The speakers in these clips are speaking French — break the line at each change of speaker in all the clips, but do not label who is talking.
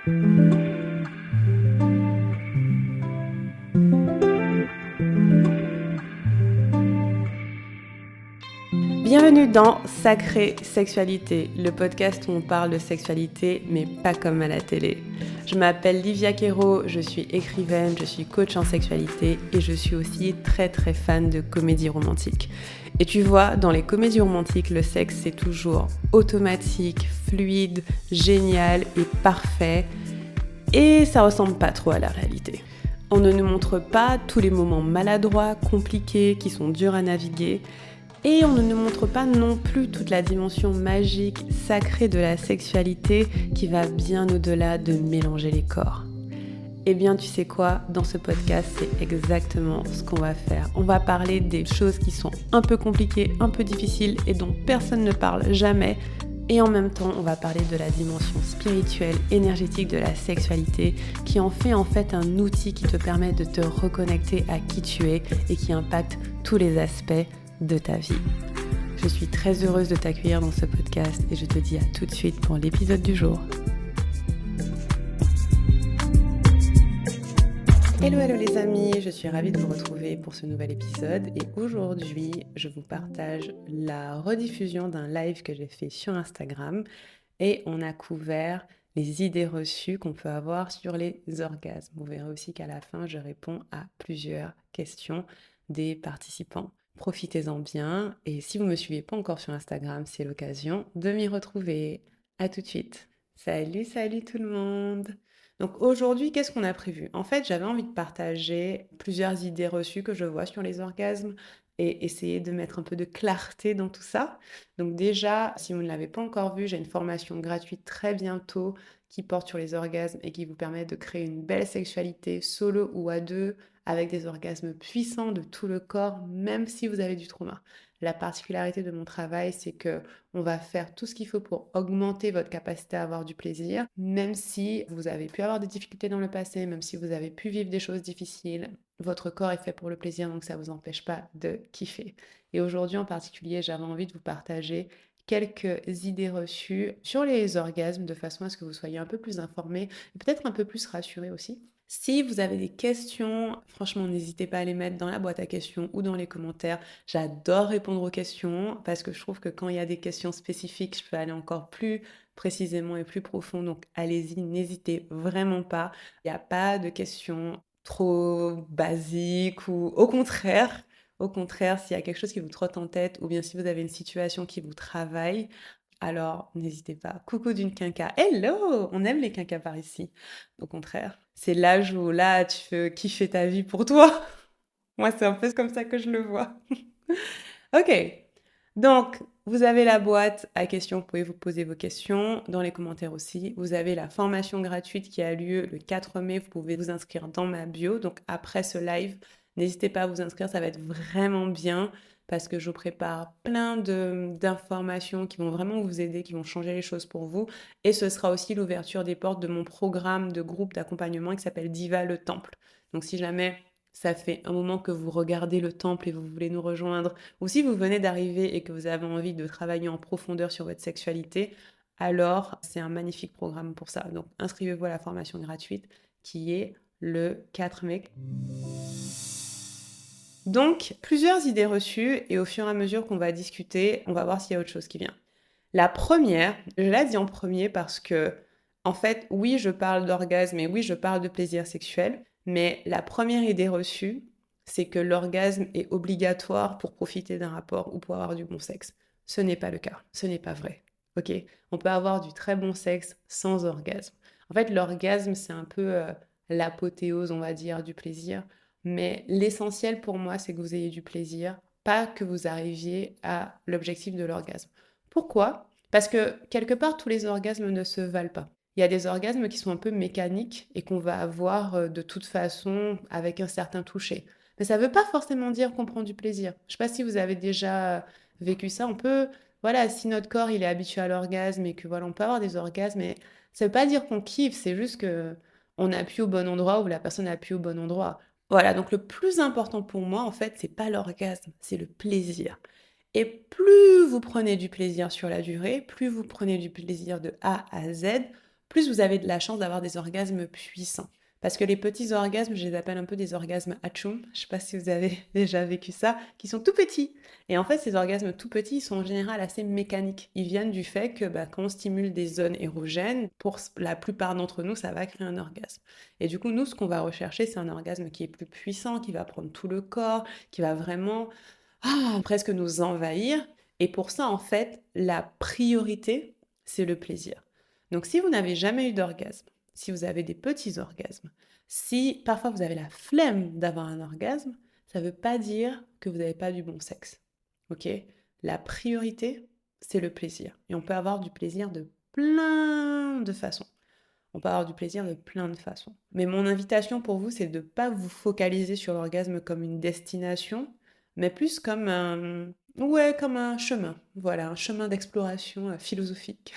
Bienvenue dans Sacrée Sexualité, le podcast où on parle de sexualité, mais pas comme à la télé. Je m'appelle Livia Quero, je suis écrivaine, je suis coach en sexualité et je suis aussi très fan de comédie romantique. Et tu vois, dans les comédies romantiques, le sexe c'est toujours automatique, fluide, génial et parfait. Et ça ressemble pas trop à la réalité. On ne nous montre pas tous les moments maladroits, compliqués, qui sont durs à naviguer. Et on ne nous montre pas non plus toute la dimension magique, sacrée de la sexualité qui va bien au-delà de mélanger les corps. Eh bien, tu sais quoi, dans ce podcast, c'est exactement ce qu'on va faire. On va parler des choses qui sont un peu compliquées, un peu difficiles et dont personne ne parle jamais. Et en même temps, on va parler de la dimension spirituelle, énergétique de la sexualité qui en fait un outil qui te permet de te reconnecter à qui tu es et qui impacte tous les aspects de ta vie. Je suis très heureuse de t'accueillir dans ce podcast et je te dis à tout de suite pour l'épisode du jour. Hello les amis, je suis ravie de vous retrouver pour ce nouvel épisode et aujourd'hui je vous partage la rediffusion d'un live que j'ai fait sur Instagram et on a couvert les idées reçues qu'on peut avoir sur les orgasmes. Vous verrez aussi qu'à la fin je réponds à plusieurs questions des participants. Profitez-en bien et si vous ne me suivez pas encore sur Instagram, c'est l'occasion de m'y retrouver. À tout de suite. Salut tout le monde. Donc aujourd'hui, qu'est-ce qu'on a prévu? En fait, j'avais envie de partager plusieurs idées reçues que je vois sur les orgasmes et essayer de mettre un peu de clarté dans tout ça. Donc déjà, si vous ne l'avez pas encore vu, j'ai une formation gratuite très bientôt qui porte sur les orgasmes et qui vous permet de créer une belle sexualité solo ou à deux avec des orgasmes puissants de tout le corps, même si vous avez du trauma. La particularité de mon travail, c'est que on va faire tout ce qu'il faut pour augmenter votre capacité à avoir du plaisir, même si vous avez pu avoir des difficultés dans le passé, même si vous avez pu vivre des choses difficiles. Votre corps est fait pour le plaisir, donc ça ne vous empêche pas de kiffer. Et aujourd'hui en particulier, j'avais envie de vous partager quelques idées reçues sur les orgasmes de façon à ce que vous soyez un peu plus informés et peut-être un peu plus rassurés aussi. Si vous avez des questions, franchement, n'hésitez pas à les mettre dans la boîte à questions ou dans les commentaires. J'adore répondre aux questions parce que je trouve que quand il y a des questions spécifiques, je peux aller encore plus précisément et plus profond. Donc, allez-y, n'hésitez vraiment pas. Il n'y a pas de questions trop basiques ou au contraire, s'il y a quelque chose qui vous trotte en tête ou bien si vous avez une situation qui vous travaille, alors n'hésitez pas. Coucou d'une quinca. Hello! On aime les quinquas par ici. Au contraire, c'est l'âge où là, tu fais kiffer ta vie pour toi. Moi, c'est un peu comme ça que je le vois. Ok. Donc, vous avez la boîte à questions, vous pouvez vous poser vos questions dans les commentaires aussi. Vous avez la formation gratuite qui a lieu le 4 mai, vous pouvez vous inscrire dans ma bio. Donc, après ce live, n'hésitez pas à vous inscrire, ça va être vraiment bien parce que je prépare plein d'informations qui vont vraiment vous aider, qui vont changer les choses pour vous. Et ce sera aussi l'ouverture des portes de mon programme de groupe d'accompagnement qui s'appelle Diva le Temple. Donc, si jamais ça fait un moment que vous regardez le temple et vous voulez nous rejoindre, ou si vous venez d'arriver et que vous avez envie de travailler en profondeur sur votre sexualité, alors c'est un magnifique programme pour ça. Donc inscrivez-vous à la formation gratuite qui est le 4 mai. Donc plusieurs idées reçues et au fur et à mesure qu'on va discuter, on va voir s'il y a autre chose qui vient. La première, je la dis en premier parce que, en fait, oui, je parle d'orgasme et oui, je parle de plaisir sexuel, mais la première idée reçue, c'est que l'orgasme est obligatoire pour profiter d'un rapport ou pour avoir du bon sexe. Ce n'est pas le cas, ce n'est pas vrai. Ok? On peut avoir du très bon sexe sans orgasme. En fait, l'orgasme, c'est un peu l'apothéose, on va dire, du plaisir. Mais l'essentiel pour moi, c'est que vous ayez du plaisir, pas que vous arriviez à l'objectif de l'orgasme. Pourquoi? Parce que quelque part, tous les orgasmes ne se valent pas. Il y a des orgasmes qui sont un peu mécaniques et qu'on va avoir de toute façon avec un certain toucher. Mais ça ne veut pas forcément dire qu'on prend du plaisir. Je ne sais pas si vous avez déjà vécu ça. On peut, voilà, si notre corps il est habitué à l'orgasme et que voilà, on peut avoir des orgasmes, mais ça ne veut pas dire qu'on kiffe. C'est juste que on appuie au bon endroit ou la personne appuie au bon endroit. Voilà, donc le plus important pour moi, en fait, c'est pas l'orgasme, c'est le plaisir. Et plus vous prenez du plaisir sur la durée, plus vous prenez du plaisir de A à Z, plus vous avez de la chance d'avoir des orgasmes puissants. Parce que les petits orgasmes, je les appelle un peu des orgasmes atchoum, je sais pas si vous avez déjà vécu ça, qui sont tout petits. Et en fait, ces orgasmes tout petits, ils sont en général assez mécaniques. Ils viennent du fait que quand on stimule des zones érogènes, pour la plupart d'entre nous, ça va créer un orgasme. Et du coup, nous, ce qu'on va rechercher, c'est un orgasme qui est plus puissant, qui va prendre tout le corps, qui va vraiment presque nous envahir. Et pour ça, en fait, la priorité, c'est le plaisir. Donc, si vous n'avez jamais eu d'orgasme, si vous avez des petits orgasmes, si parfois vous avez la flemme d'avoir un orgasme, ça ne veut pas dire que vous n'avez pas du bon sexe. Ok? La priorité, c'est le plaisir. Et on peut avoir du plaisir de plein de façons. On peut avoir du plaisir de plein de façons. Mais mon invitation pour vous, c'est de ne pas vous focaliser sur l'orgasme comme une destination, mais plus comme comme un chemin. Voilà, un chemin d'exploration philosophique.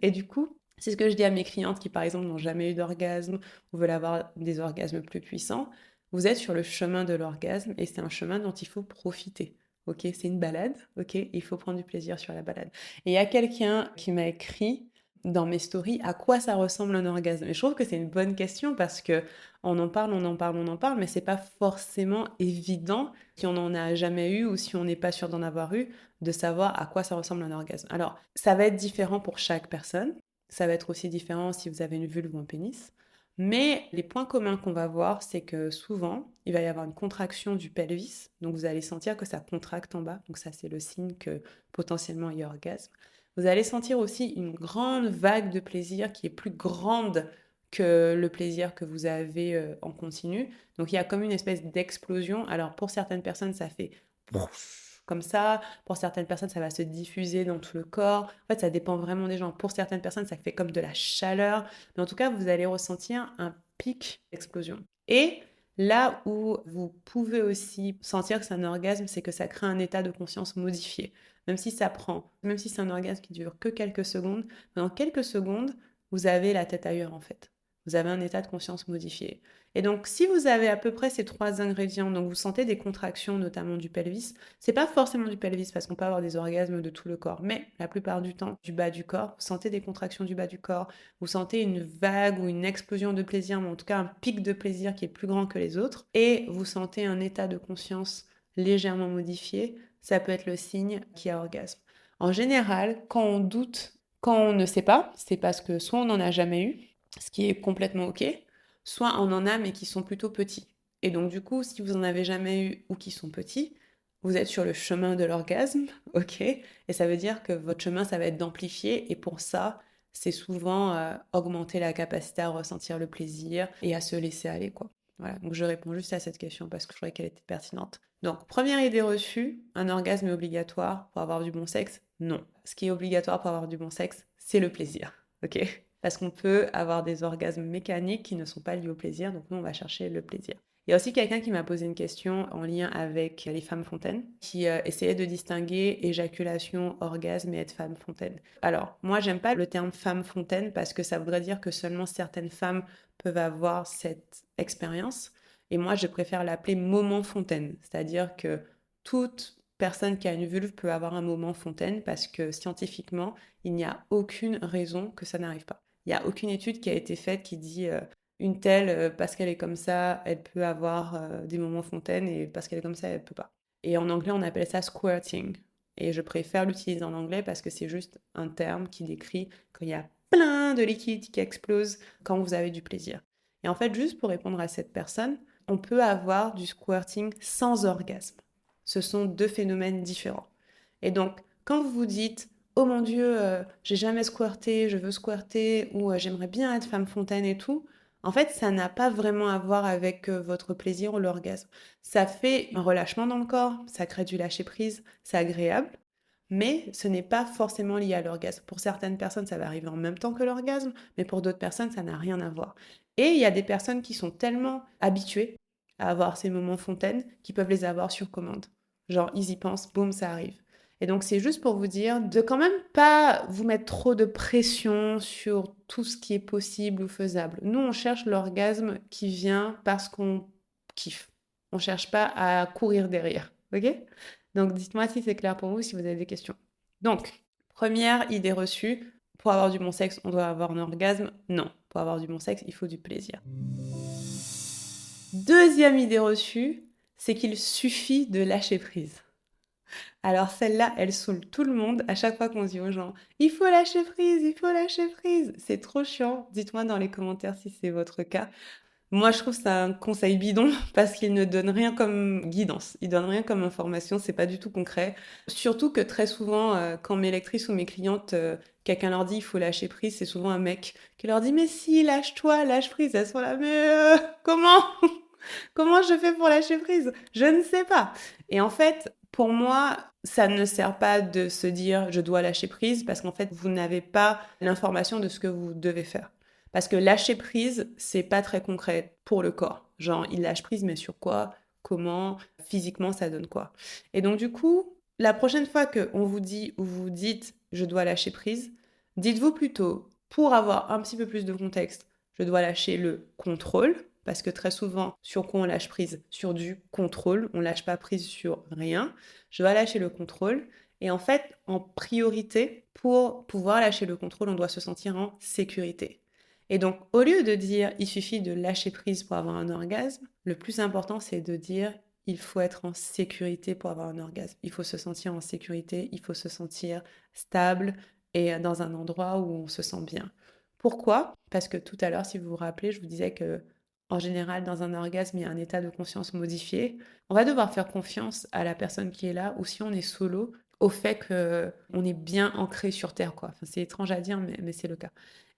Et du coup, c'est ce que je dis à mes clientes qui, par exemple, n'ont jamais eu d'orgasme ou veulent avoir des orgasmes plus puissants. Vous êtes sur le chemin de l'orgasme et c'est un chemin dont il faut profiter. Ok, c'est une balade. Ok, il faut prendre du plaisir sur la balade. Et il y a quelqu'un qui m'a écrit dans mes stories à quoi ça ressemble un orgasme. Et je trouve que c'est une bonne question parce que on en parle, on en parle, on en parle, mais c'est pas forcément évident si on n'en a jamais eu ou si on n'est pas sûr d'en avoir eu de savoir à quoi ça ressemble un orgasme. Alors, ça va être différent pour chaque personne. Ça va être aussi différent si vous avez une vulve ou un pénis. Mais les points communs qu'on va voir, c'est que souvent, il va y avoir une contraction du pelvis. Donc, vous allez sentir que ça contracte en bas. Donc, ça, c'est le signe que potentiellement il y a orgasme. Vous allez sentir aussi une grande vague de plaisir qui est plus grande que le plaisir que vous avez en continu. Donc, il y a comme une espèce d'explosion. Alors, pour certaines personnes, ça fait comme ça. Pour certaines personnes, ça va se diffuser dans tout le corps. En fait, ça dépend vraiment des gens. Pour certaines personnes, ça fait comme de la chaleur. Mais en tout cas, vous allez ressentir un pic d'explosion. Et là où vous pouvez aussi sentir que c'est un orgasme, c'est que ça crée un état de conscience modifié. Même si c'est un orgasme qui dure que quelques secondes, dans quelques secondes, vous avez la tête ailleurs en fait. Vous avez un état de conscience modifié. Et donc, si vous avez à peu près ces trois ingrédients, donc vous sentez des contractions, notamment du pelvis, c'est pas forcément du pelvis parce qu'on peut avoir des orgasmes de tout le corps, mais la plupart du temps, du bas du corps, vous sentez des contractions du bas du corps, vous sentez une vague ou une explosion de plaisir, mais en tout cas un pic de plaisir qui est plus grand que les autres, et vous sentez un état de conscience légèrement modifié, ça peut être le signe qu'il y a orgasme. En général, quand on doute, quand on ne sait pas, c'est parce que soit on n'en a jamais eu, ce qui est complètement ok, soit on en a mais qui sont plutôt petits. Et donc du coup, si vous en avez jamais eu ou qui sont petits, vous êtes sur le chemin de l'orgasme, ok? Et ça veut dire que votre chemin, ça va être d'amplifier. Et pour ça, c'est souvent augmenter la capacité à ressentir le plaisir et à se laisser aller, quoi. Voilà, donc je réponds juste à cette question parce que je trouvais qu'elle était pertinente. Donc, première idée reçue, un orgasme est obligatoire pour avoir du bon sexe? Non. Ce qui est obligatoire pour avoir du bon sexe, c'est le plaisir, ok? Parce qu'on peut avoir des orgasmes mécaniques qui ne sont pas liés au plaisir, donc nous, on va chercher le plaisir. Il y a aussi quelqu'un qui m'a posé une question en lien avec les femmes fontaines, qui essayait de distinguer éjaculation, orgasme et être femme fontaine. Alors, moi, j'aime pas le terme femme fontaine parce que ça voudrait dire que seulement certaines femmes peuvent avoir cette expérience. Et moi, je préfère l'appeler moment fontaine, c'est-à-dire que toute personne qui a une vulve peut avoir un moment fontaine parce que scientifiquement, il n'y a aucune raison que ça n'arrive pas. Il n'y a aucune étude qui a été faite qui dit une telle, parce qu'elle est comme ça, elle peut avoir des moments fontaines et parce qu'elle est comme ça, elle peut pas. Et en anglais, on appelle ça squirting. Et je préfère l'utiliser en anglais parce que c'est juste un terme qui décrit quand il y a plein de liquide qui explose quand vous avez du plaisir. Et en fait, juste pour répondre à cette personne, on peut avoir du squirting sans orgasme. Ce sont deux phénomènes différents. Et donc, quand vous vous dites oh mon Dieu, j'ai jamais squirté, je veux squirter, ou j'aimerais bien être femme fontaine et tout, en fait, ça n'a pas vraiment à voir avec votre plaisir ou l'orgasme. Ça fait un relâchement dans le corps, ça crée du lâcher-prise, c'est agréable, mais ce n'est pas forcément lié à l'orgasme. Pour certaines personnes, ça va arriver en même temps que l'orgasme, mais pour d'autres personnes, ça n'a rien à voir. Et il y a des personnes qui sont tellement habituées à avoir ces moments fontaines qu'ils peuvent les avoir sur commande. Genre, ils y pensent, boum, ça arrive. Et donc, c'est juste pour vous dire de quand même pas vous mettre trop de pression sur tout ce qui est possible ou faisable. Nous, on cherche l'orgasme qui vient parce qu'on kiffe. On cherche pas à courir derrière. Ok? Donc, dites-moi si c'est clair pour vous, si vous avez des questions. Donc, première idée reçue, pour avoir du bon sexe, on doit avoir un orgasme. Non, pour avoir du bon sexe, il faut du plaisir. Deuxième idée reçue, c'est qu'il suffit de lâcher prise. Alors celle-là, elle saoule tout le monde à chaque fois qu'on dit aux gens « Il faut lâcher prise, il faut lâcher prise !» C'est trop chiant. Dites-moi dans les commentaires si c'est votre cas. Moi, je trouve que c'est un conseil bidon parce qu'il ne donne rien comme guidance. Il donne rien comme information, c'est pas du tout concret. Surtout que très souvent, quand mes lectrices ou mes clientes, quelqu'un leur dit il faut lâcher prise, c'est souvent un mec qui leur dit mais si, lâche-toi, lâche prise. Elles sont là, mais comment comment je fais pour lâcher prise? Je ne sais pas. Et en fait, pour moi, ça ne sert pas de se dire je dois lâcher prise parce qu'en fait, vous n'avez pas l'information de ce que vous devez faire. Parce que lâcher prise, c'est pas très concret pour le corps. Genre, il lâche prise, mais sur quoi? Comment? Physiquement, ça donne quoi? Et donc, du coup, la prochaine fois qu'on vous dit ou vous dites je dois lâcher prise, dites-vous plutôt, pour avoir un petit peu plus de contexte, je dois lâcher le contrôle, parce que très souvent, sur quoi on lâche prise? Sur du contrôle, on lâche pas prise sur rien. Je dois lâcher le contrôle. Et en fait, en priorité, pour pouvoir lâcher le contrôle, on doit se sentir en sécurité. Et donc, au lieu de dire il suffit de lâcher prise pour avoir un orgasme, le plus important, c'est de dire il faut être en sécurité pour avoir un orgasme. Il faut se sentir en sécurité, il faut se sentir stable et dans un endroit où on se sent bien. Pourquoi? Parce que tout à l'heure, si vous vous rappelez, je vous disais que en général, dans un orgasme, il y a un état de conscience modifié. On va devoir faire confiance à la personne qui est là, ou si on est solo, au fait qu'on est bien ancré sur Terre, quoi. Enfin, c'est étrange à dire, mais c'est le cas.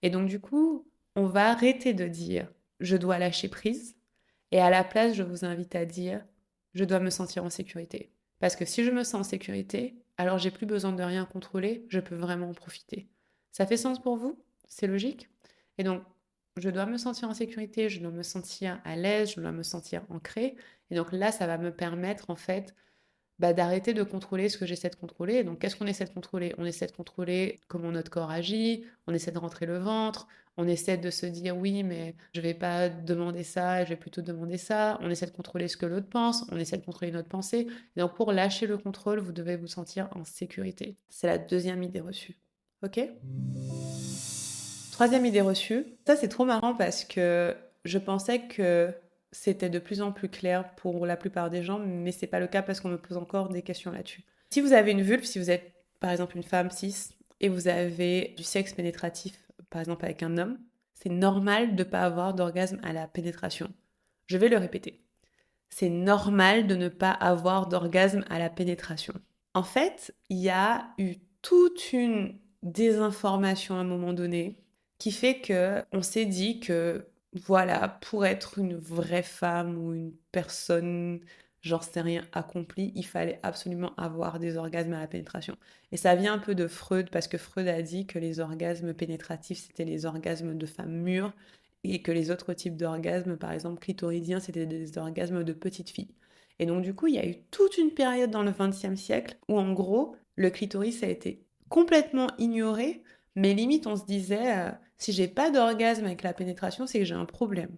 Et donc, du coup, on va arrêter de dire je dois lâcher prise, et à la place, je vous invite à dire je dois me sentir en sécurité. Parce que si je me sens en sécurité, alors j'ai plus besoin de rien contrôler, je peux vraiment en profiter. Ça fait sens pour vous? C'est logique? Et donc, je dois me sentir en sécurité, je dois me sentir à l'aise, je dois me sentir ancrée. Et donc là, ça va me permettre en fait d'arrêter de contrôler ce que j'essaie de contrôler. Et donc, qu'est-ce qu'on essaie de contrôler? On essaie de contrôler comment notre corps agit, on essaie de rentrer le ventre, on essaie de se dire oui, mais je vais pas demander ça, je vais plutôt demander ça. On essaie de contrôler ce que l'autre pense, on essaie de contrôler notre pensée. Et donc, pour lâcher le contrôle, vous devez vous sentir en sécurité. C'est la deuxième idée reçue. Ok? Troisième idée reçue. Ça, c'est trop marrant parce que je pensais que c'était de plus en plus clair pour la plupart des gens, mais c'est pas le cas parce qu'on me pose encore des questions là-dessus. Si vous avez une vulve, si vous êtes par exemple une femme cis et vous avez du sexe pénétratif, par exemple avec un homme, c'est normal de ne pas avoir d'orgasme à la pénétration. Je vais le répéter. C'est normal de ne pas avoir d'orgasme à la pénétration. En fait, il y a eu toute une désinformation à un moment donné qui fait que on s'est dit que voilà, pour être une vraie femme ou une personne, genre c'est rien accompli, il fallait absolument avoir des orgasmes à la pénétration. Et ça vient un peu de Freud parce que Freud a dit que les orgasmes pénétratifs c'était les orgasmes de femmes mûres et que les autres types d'orgasmes, par exemple clitoridiens, c'était des orgasmes de petites filles. Et donc du coup, il y a eu toute une période dans le XXe siècle où en gros, le clitoris a été complètement ignoré, mais limite on se disait, si j'ai pas d'orgasme avec la pénétration, c'est que j'ai un problème.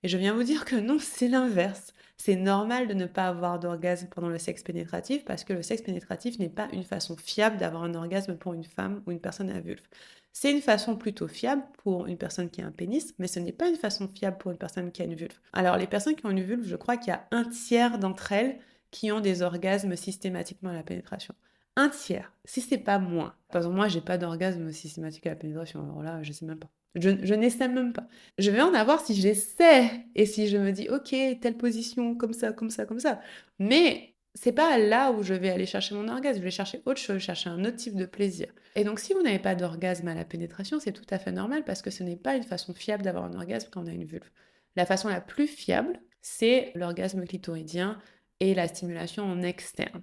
Et je viens vous dire que non, c'est l'inverse. C'est normal de ne pas avoir d'orgasme pendant le sexe pénétratif parce que le sexe pénétratif n'est pas une façon fiable d'avoir un orgasme pour une femme ou une personne à vulve. C'est une façon plutôt fiable pour une personne qui a un pénis, mais ce n'est pas une façon fiable pour une personne qui a une vulve. Alors les personnes qui ont une vulve, je crois qu'il y a un tiers d'entre elles qui ont des orgasmes systématiquement à la pénétration. Un tiers, si c'est pas moins. Par exemple, moi, j'ai pas d'orgasme systématique à la pénétration, alors là, je sais même pas. Je n'essaie même pas. Je vais en avoir si j'essaie et si je me dis, ok, telle position, comme ça, comme ça, comme ça. Mais c'est pas là où je vais aller chercher mon orgasme, je vais chercher autre chose, chercher un autre type de plaisir. Et donc, si vous n'avez pas d'orgasme à la pénétration, c'est tout à fait normal parce que ce n'est pas une façon fiable d'avoir un orgasme quand on a une vulve. La façon la plus fiable, c'est l'orgasme clitoridien et la stimulation en externe.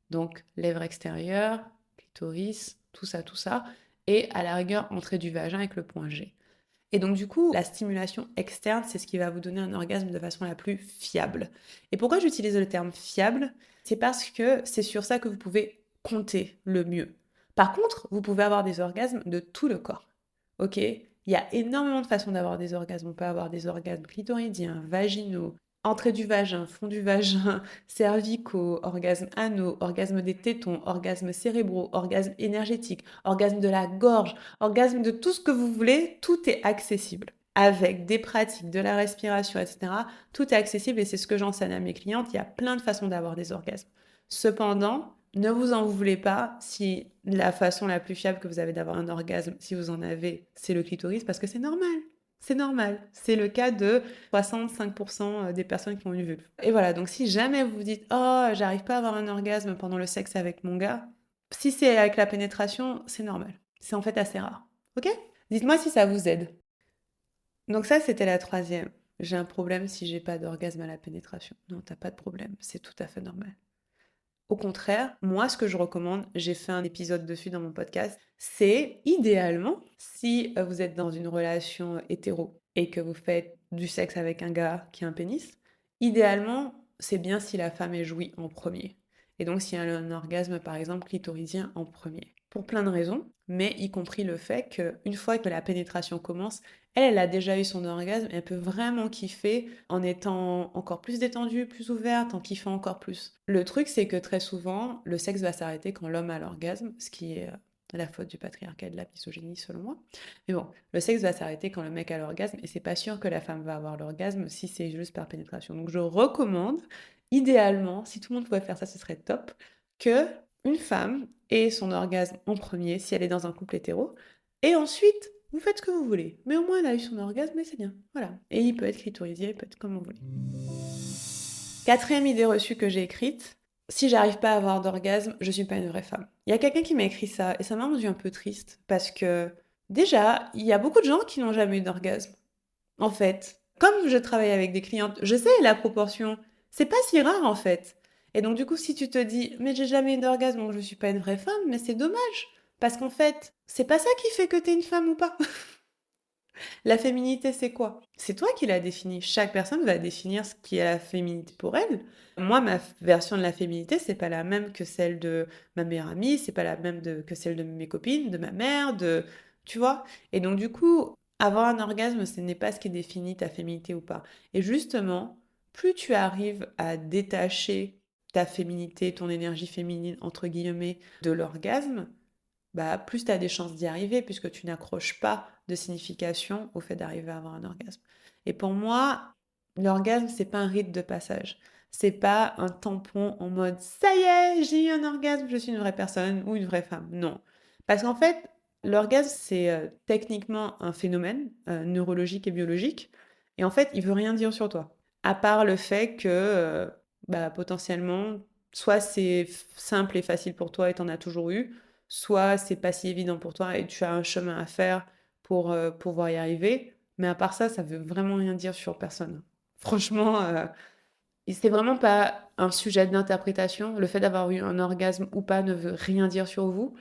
Donc, lèvres extérieures, clitoris, tout ça, et à la rigueur, entrée du vagin avec le point G. Et donc du coup, la stimulation externe, c'est ce qui va vous donner un orgasme de façon la plus fiable. Et pourquoi j'utilise le terme fiable? C'est parce que c'est sur ça que vous pouvez compter le mieux. Par contre, vous pouvez avoir des orgasmes de tout le corps. Ok? Il y a énormément de façons d'avoir des orgasmes. On peut avoir des orgasmes clitoridiens, vaginaux, entrée du vagin, fond du vagin, cervicaux, orgasme anaux, orgasme des tétons, orgasme cérébraux, orgasme énergétique, orgasme de la gorge, orgasme de tout ce que vous voulez, tout est accessible. Avec des pratiques, de la respiration, etc., tout est accessible et c'est ce que j'enseigne à mes clientes. Il y a plein de façons d'avoir des orgasmes. Cependant, ne vous en voulez pas si la façon la plus fiable que vous avez d'avoir un orgasme, si vous en avez, c'est le clitoris, parce que c'est normal. C'est normal. C'est le cas de 65% des personnes qui ont une vulve. Et voilà, donc si jamais vous vous dites «Oh, j'arrive pas à avoir un orgasme pendant le sexe avec mon gars», si c'est avec la pénétration, c'est normal. C'est en fait assez rare. Ok? Dites-moi si ça vous aide. Donc ça, c'était la troisième. J'ai un problème si j'ai pas d'orgasme à la pénétration. Non, t'as pas de problème. C'est tout à fait normal. Au contraire, moi, ce que je recommande, j'ai fait un épisode dessus dans mon podcast, c'est idéalement, si vous êtes dans une relation hétéro et que vous faites du sexe avec un gars qui a un pénis, idéalement, c'est bien si la femme est jouie en premier. Et donc, s'il y a un orgasme, par exemple, clitoridien en premier. Pour plein de raisons, mais y compris le fait qu'une fois que la pénétration commence, elle a déjà eu son orgasme et elle peut vraiment kiffer en étant encore plus détendue, plus ouverte, en kiffant encore plus. Le truc, c'est que très souvent, le sexe va s'arrêter quand l'homme a l'orgasme, ce qui est la faute du patriarcat et de la misogynie selon moi. Mais bon, le sexe va s'arrêter quand le mec a l'orgasme et c'est pas sûr que la femme va avoir l'orgasme si c'est juste par pénétration. Donc je recommande, idéalement, si tout le monde pouvait faire ça, ce serait top, que une femme ait son orgasme en premier si elle est dans un couple hétéro, et ensuite vous faites ce que vous voulez. Mais au moins, elle a eu son orgasme et c'est bien. Voilà. Et il peut être clitorisé, il peut être comme vous voulez. Quatrième idée reçue que j'ai écrite, si j'arrive pas à avoir d'orgasme, je suis pas une vraie femme. Il y a quelqu'un qui m'a écrit ça et ça m'a rendu un peu triste parce que déjà, il y a beaucoup de gens qui n'ont jamais eu d'orgasme. En fait, comme je travaille avec des clientes, je sais la proportion. C'est pas si rare en fait. Et donc du coup, si tu te dis, mais j'ai jamais eu d'orgasme, donc je suis pas une vraie femme, mais c'est dommage. Parce qu'en fait, c'est pas ça qui fait que t'es une femme ou pas. La féminité, c'est quoi? C'est toi qui l'as définie. Chaque personne va définir ce qui est la féminité pour elle. Moi, ma version de la féminité, c'est pas la même que celle de ma meilleure amie, c'est pas la même que celle de mes copines, de ma mère, de... Tu vois? Et donc, du coup, avoir un orgasme, ce n'est pas ce qui définit ta féminité ou pas. Et justement, plus tu arrives à détacher ta féminité, ton énergie féminine, entre guillemets, de l'orgasme, bah, plus tu as des chances d'y arriver puisque tu n'accroches pas de signification au fait d'arriver à avoir un orgasme. Et pour moi, l'orgasme, c'est pas un rite de passage. C'est pas un tampon en mode ça y est, j'ai eu un orgasme, je suis une vraie personne ou une vraie femme. Non. Parce qu'en fait, l'orgasme, c'est techniquement un phénomène neurologique et biologique. Et en fait, il veut rien dire sur toi. À part le fait que bah, potentiellement, soit c'est simple et facile pour toi et t'en as toujours eu, soit c'est pas si évident pour toi et tu as un chemin à faire pour pouvoir y arriver. Mais à part ça, ça veut vraiment rien dire sur personne. Franchement, c'est vraiment pas un sujet d'interprétation. Le fait d'avoir eu un orgasme ou pas ne veut rien dire sur vous.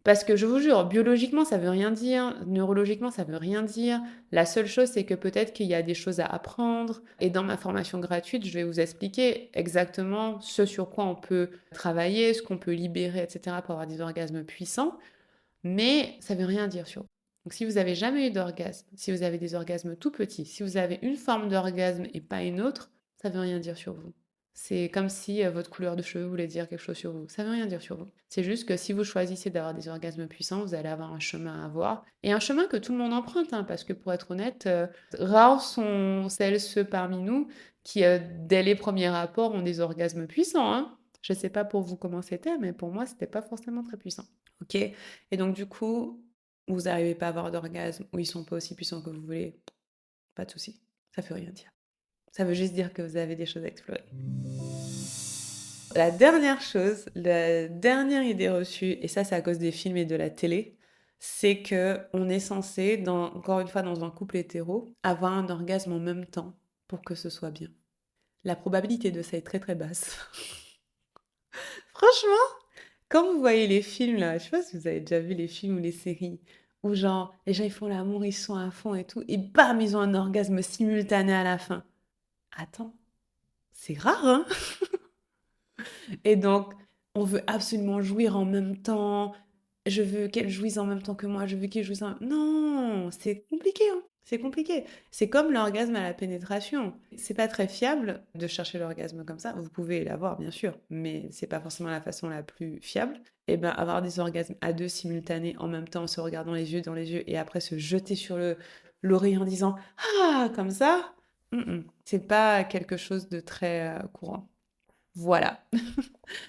Parce que je vous jure, biologiquement, ça veut rien dire, neurologiquement, ça veut rien dire. La seule chose, c'est que peut-être qu'il y a des choses à apprendre. Et dans ma formation gratuite, je vais vous expliquer exactement ce sur quoi on peut travailler, ce qu'on peut libérer, etc., pour avoir des orgasmes puissants. Mais ça veut rien dire sur vous. Donc si vous avez jamais eu d'orgasme, si vous avez des orgasmes tout petits, si vous avez une forme d'orgasme et pas une autre, ça veut rien dire sur vous. C'est comme si votre couleur de cheveux voulait dire quelque chose sur vous. Ça veut rien dire sur vous. C'est juste que si vous choisissez d'avoir des orgasmes puissants, vous allez avoir un chemin à avoir. Et un chemin que tout le monde emprunte, hein, parce que pour être honnête, rares sont ceux parmi nous qui, dès les premiers rapports, ont des orgasmes puissants. Hein. Je sais pas pour vous comment c'était, mais pour moi, c'était pas forcément très puissant. Ok? Et donc, du coup, vous n'arrivez pas à avoir d'orgasme ou ils sont pas aussi puissants que vous voulez, pas de souci. Ça veut rien dire. Ça veut juste dire que vous avez des choses à explorer. La dernière chose, la dernière idée reçue, et ça c'est à cause des films et de la télé, c'est que on est censé, encore une fois dans un couple hétéro, avoir un orgasme en même temps pour que ce soit bien. La probabilité de ça est très très basse. Franchement, quand vous voyez les films là, je sais pas si vous avez déjà vu les films ou les séries, où genre les gens ils font l'amour, ils sont à fond et tout, et bam, ils ont un orgasme simultané à la fin. Attends, c'est rare, hein? Et donc, on veut absolument jouir en même temps. Je veux qu'elle jouisse en même temps que moi, je veux qu'il jouisse en... Non, c'est compliqué, hein? C'est compliqué. C'est comme l'orgasme à la pénétration. C'est pas très fiable de chercher l'orgasme comme ça. Vous pouvez l'avoir, bien sûr, mais c'est pas forcément la façon la plus fiable. Et ben, avoir des orgasmes à deux simultanés en même temps, en se regardant les yeux dans les yeux et après se jeter sur l'oreille en disant ah comme ça, c'est pas quelque chose de très courant. Voilà.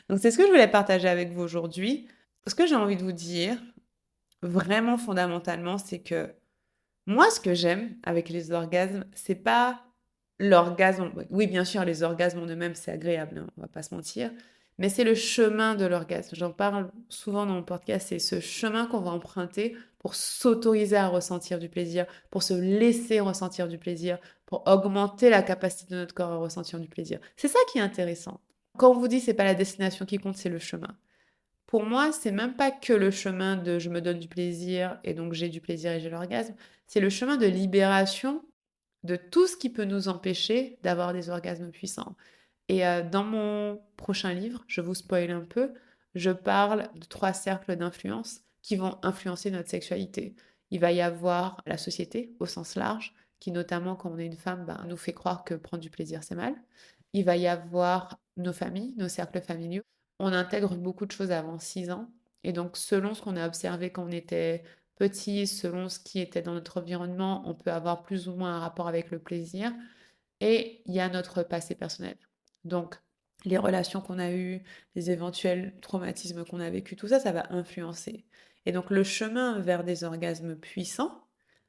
Donc c'est ce que je voulais partager avec vous aujourd'hui. Ce que j'ai envie de vous dire, vraiment fondamentalement, c'est que moi, ce que j'aime avec les orgasmes, c'est pas l'orgasme. Oui, bien sûr, les orgasmes en eux-mêmes, c'est agréable, hein, on va pas se mentir. Mais c'est le chemin de l'orgasme. J'en parle souvent dans mon podcast. C'est ce chemin qu'on va emprunter pour s'autoriser à ressentir du plaisir, pour se laisser ressentir du plaisir, pour augmenter la capacité de notre corps à ressentir du plaisir. C'est ça qui est intéressant. Quand on vous dit c'est pas la destination qui compte, c'est le chemin. Pour moi, c'est même pas que le chemin de je me donne du plaisir et donc j'ai du plaisir et j'ai l'orgasme. C'est le chemin de libération de tout ce qui peut nous empêcher d'avoir des orgasmes puissants. Et dans mon prochain livre, je vous spoil un peu, je parle de 3 cercles d'influence qui vont influencer notre sexualité. Il va y avoir la société au sens large, qui notamment quand on est une femme, ben, nous fait croire que prendre du plaisir c'est mal. Il va y avoir nos familles, nos cercles familiaux. On intègre beaucoup de choses avant 6 ans. Et donc selon ce qu'on a observé quand on était petit, selon ce qui était dans notre environnement, on peut avoir plus ou moins un rapport avec le plaisir. Et il y a notre passé personnel. Donc, les relations qu'on a eues, les éventuels traumatismes qu'on a vécus, tout ça, ça va influencer. Et donc, le chemin vers des orgasmes puissants,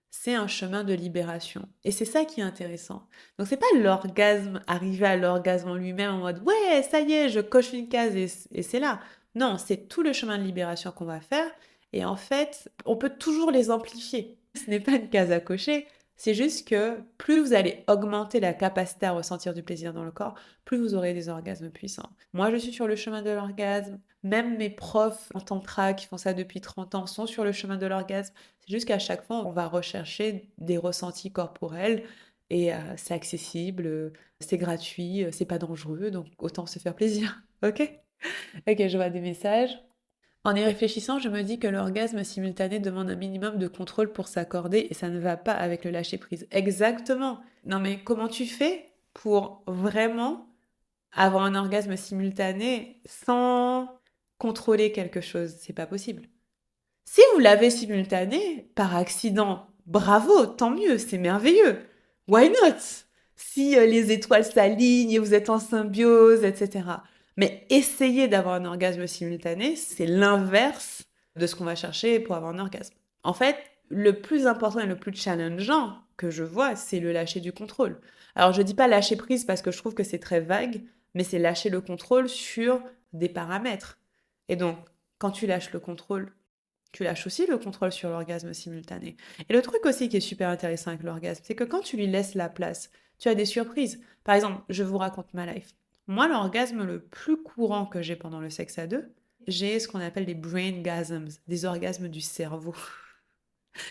c'est un chemin de libération. Et c'est ça qui est intéressant. Donc, c'est pas l'orgasme, arriver à l'orgasme en lui-même en mode ouais, ça y est, je coche une case et c'est là. Non, c'est tout le chemin de libération qu'on va faire. Et en fait, on peut toujours les amplifier. Ce n'est pas une case à cocher, c'est juste que plus vous allez augmenter la capacité à ressentir du plaisir dans le corps, plus vous aurez des orgasmes puissants. Moi, je suis sur le chemin de l'orgasme. Même mes profs en tantra qui font ça depuis 30 ans sont sur le chemin de l'orgasme. C'est juste qu'à chaque fois, on va rechercher des ressentis corporels et c'est accessible, c'est gratuit, c'est pas dangereux, donc autant se faire plaisir. Ok? Ok, je vois des messages. En y réfléchissant, je me dis que l'orgasme simultané demande un minimum de contrôle pour s'accorder et ça ne va pas avec le lâcher-prise. Exactement. Non mais comment tu fais pour vraiment avoir un orgasme simultané sans contrôler quelque chose? C'est pas possible. Si vous l'avez simultané par accident, bravo, tant mieux, c'est merveilleux. Why not? Si les étoiles s'alignent et vous êtes en symbiose, etc. Mais essayer d'avoir un orgasme simultané, c'est l'inverse de ce qu'on va chercher pour avoir un orgasme. En fait, le plus important et le plus challengeant que je vois, c'est le lâcher du contrôle. Alors, je dis pas lâcher prise parce que je trouve que c'est très vague, mais c'est lâcher le contrôle sur des paramètres. Et donc, quand tu lâches le contrôle, tu lâches aussi le contrôle sur l'orgasme simultané. Et le truc aussi qui est super intéressant avec l'orgasme, c'est que quand tu lui laisses la place, tu as des surprises. Par exemple, je vous raconte ma life. Moi, l'orgasme le plus courant que j'ai pendant le sexe à deux, j'ai ce qu'on appelle des braingasms, des orgasmes du cerveau.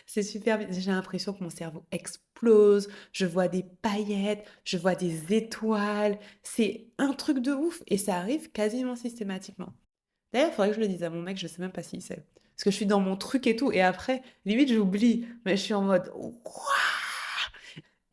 C'est super, j'ai l'impression que mon cerveau explose, je vois des paillettes, je vois des étoiles, c'est un truc de ouf et ça arrive quasiment systématiquement. D'ailleurs, il faudrait que je le dise à mon mec, je sais même pas s'il sait. Parce que je suis dans mon truc et tout, et après, limite, j'oublie. Mais je suis en mode, Wouah.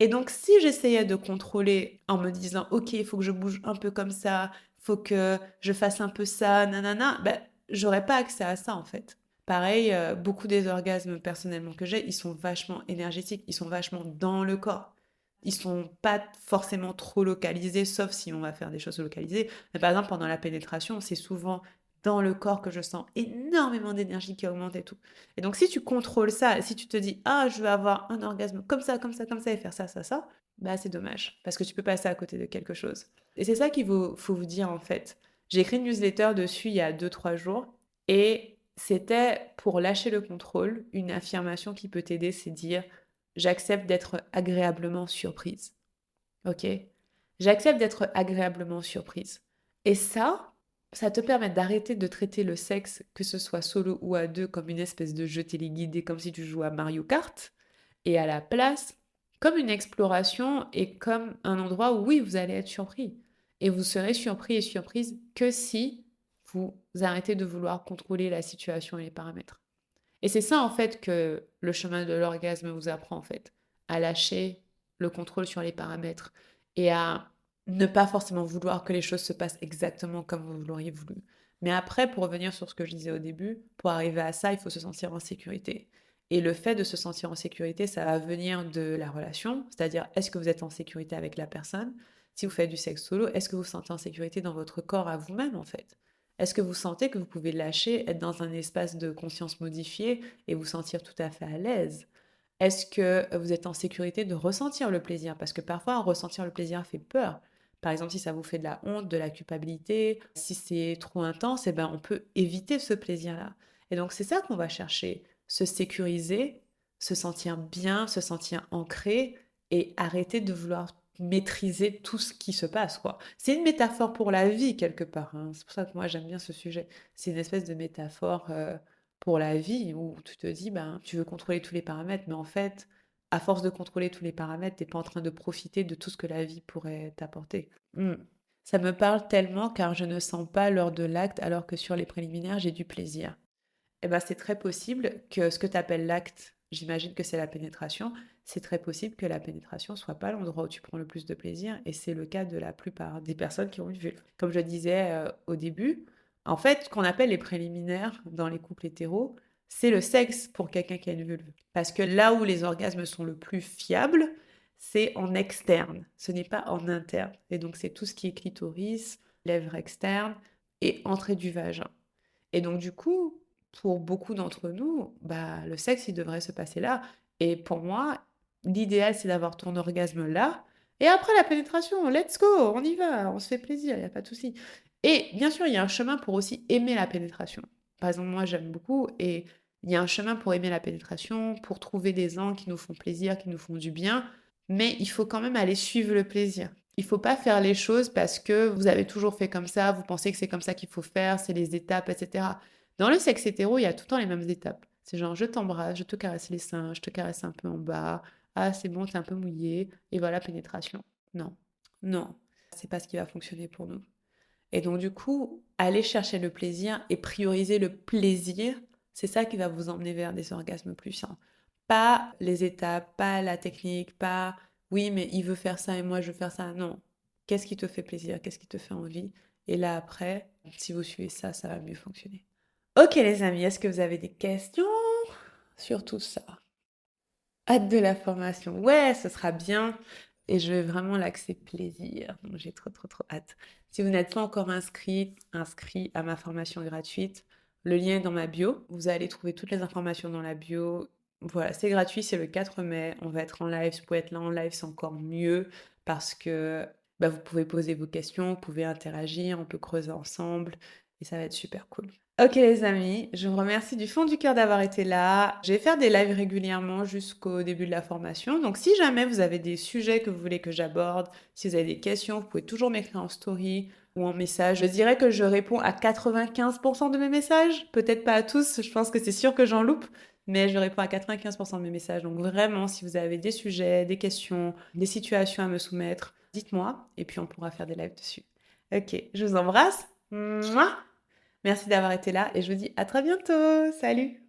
Et donc, si j'essayais de contrôler en me disant, ok, il faut que je bouge un peu comme ça, il faut que je fasse un peu ça, nanana, ben, j'aurais pas accès à ça, en fait. Pareil, beaucoup des orgasmes personnellement que j'ai, ils sont vachement énergétiques, ils sont vachement dans le corps. Ils sont pas forcément trop localisés, sauf si on va faire des choses localisées. Mais par exemple, pendant la pénétration, c'est souvent dans le corps que je sens énormément d'énergie qui augmente et tout. Et donc, si tu contrôles ça, si tu te dis, ah, je veux avoir un orgasme comme ça, comme ça, comme ça, et faire ça, ça, ça, bah, c'est dommage, parce que tu peux passer à côté de quelque chose. Et c'est ça qu'il faut vous dire, en fait. J'ai écrit une newsletter dessus il y a 2, 3 jours, et c'était pour lâcher le contrôle, une affirmation qui peut t'aider, c'est dire, j'accepte d'être agréablement surprise. Ok? J'accepte d'être agréablement surprise. Et ça te permet d'arrêter de traiter le sexe, que ce soit solo ou à deux, comme une espèce de jeu téléguidé, comme si tu jouais à Mario Kart, et à la place, comme une exploration et comme un endroit où oui, vous allez être surpris. Et vous serez surpris et surprise que si vous arrêtez de vouloir contrôler la situation et les paramètres. Et c'est ça en fait que le chemin de l'orgasme vous apprend en fait, à lâcher le contrôle sur les paramètres et à ne pas forcément vouloir que les choses se passent exactement comme vous l'auriez voulu. Mais après, pour revenir sur ce que je disais au début, pour arriver à ça, il faut se sentir en sécurité. Et le fait de se sentir en sécurité, ça va venir de la relation, c'est-à-dire est-ce que vous êtes en sécurité avec la personne? Si vous faites du sexe solo, est-ce que vous vous sentez en sécurité dans votre corps à vous-même en fait? Est-ce que vous sentez que vous pouvez lâcher, être dans un espace de conscience modifié et vous sentir tout à fait à l'aise? Est-ce que vous êtes en sécurité de ressentir le plaisir? Parce que parfois, ressentir le plaisir fait peur. Par exemple, si ça vous fait de la honte, de la culpabilité, si c'est trop intense, eh ben, on peut éviter ce plaisir-là. Et donc, c'est ça qu'on va chercher, se sécuriser, se sentir bien, se sentir ancré et arrêter de vouloir maîtriser tout ce qui se passe, quoi. C'est une métaphore pour la vie, quelque part, hein. C'est pour ça que moi, j'aime bien ce sujet. C'est une espèce de métaphore pour la vie où tu te dis, ben, tu veux contrôler tous les paramètres, mais en fait, à force de contrôler tous les paramètres, t'es pas en train de profiter de tout ce que la vie pourrait t'apporter. Mm. Ça me parle tellement car je ne sens pas lors de l'acte alors que sur les préliminaires, j'ai du plaisir. Eh ben, c'est très possible que ce que tu appelles l'acte, j'imagine que c'est la pénétration, c'est très possible que la pénétration soit pas l'endroit où tu prends le plus de plaisir, et c'est le cas de la plupart des personnes qui ont une vulve. Comme je disais au début, en fait, ce qu'on appelle les préliminaires dans les couples hétéros, c'est le sexe pour quelqu'un qui a une vulve. Parce que là où les orgasmes sont le plus fiables, c'est en externe, ce n'est pas en interne. Et donc c'est tout ce qui est clitoris, lèvres externes et entrée du vagin. Et donc, du coup, pour beaucoup d'entre nous, bah, le sexe, il devrait se passer là. Et pour moi, l'idéal, c'est d'avoir ton orgasme là. Et après la pénétration, let's go, on y va, on se fait plaisir, il n'y a pas de souci. Et bien sûr, il y a un chemin pour aussi aimer la pénétration. Par exemple, moi, j'aime beaucoup. Et il y a un chemin pour aimer la pénétration, pour trouver des angles qui nous font plaisir, qui nous font du bien. Mais il faut quand même aller suivre le plaisir. Il faut pas faire les choses parce que vous avez toujours fait comme ça, vous pensez que c'est comme ça qu'il faut faire, c'est les étapes, etc. Dans le sexe hétéro, il y a tout le temps les mêmes étapes. C'est genre, je t'embrasse, je te caresse les seins, je te caresse un peu en bas. Ah, c'est bon, t'es un peu mouillé. Et voilà, pénétration. Non, non, c'est pas ce qui va fonctionner pour nous. Et donc, du coup, aller chercher le plaisir et prioriser le plaisir, c'est ça qui va vous emmener vers des orgasmes plus sains. Pas les étapes, pas la technique, pas oui, mais il veut faire ça et moi je veux faire ça. Non. Qu'est-ce qui te fait plaisir? Qu'est-ce qui te fait envie? Et là, après, si vous suivez ça, ça va mieux fonctionner. Ok, les amis, est-ce que vous avez des questions sur tout ça? Hâte de la formation. Ouais, ce sera bien. Et je vais vraiment l'axer plaisir. Donc, j'ai trop, trop, trop hâte. Si vous n'êtes pas encore inscrit à ma formation gratuite, le lien est dans ma bio. Vous allez trouver toutes les informations dans la bio. Voilà, c'est gratuit, c'est le 4 mai. On va être en live. Si vous pouvez être là en live, c'est encore mieux parce que bah, vous pouvez poser vos questions, vous pouvez interagir, on peut creuser ensemble et ça va être super cool. Ok les amis, je vous remercie du fond du cœur d'avoir été là. Je vais faire des lives régulièrement jusqu'au début de la formation. Donc si jamais vous avez des sujets que vous voulez que j'aborde, si vous avez des questions, vous pouvez toujours m'écrire en story ou en message. Je dirais que je réponds à 95% de mes messages. Peut-être pas à tous, je pense que c'est sûr que j'en loupe. Mais je réponds à 95% de mes messages. Donc vraiment, si vous avez des sujets, des questions, des situations à me soumettre, dites-moi et puis on pourra faire des lives dessus. Ok, je vous embrasse. Mouah. Merci d'avoir été là et je vous dis à très bientôt. Salut!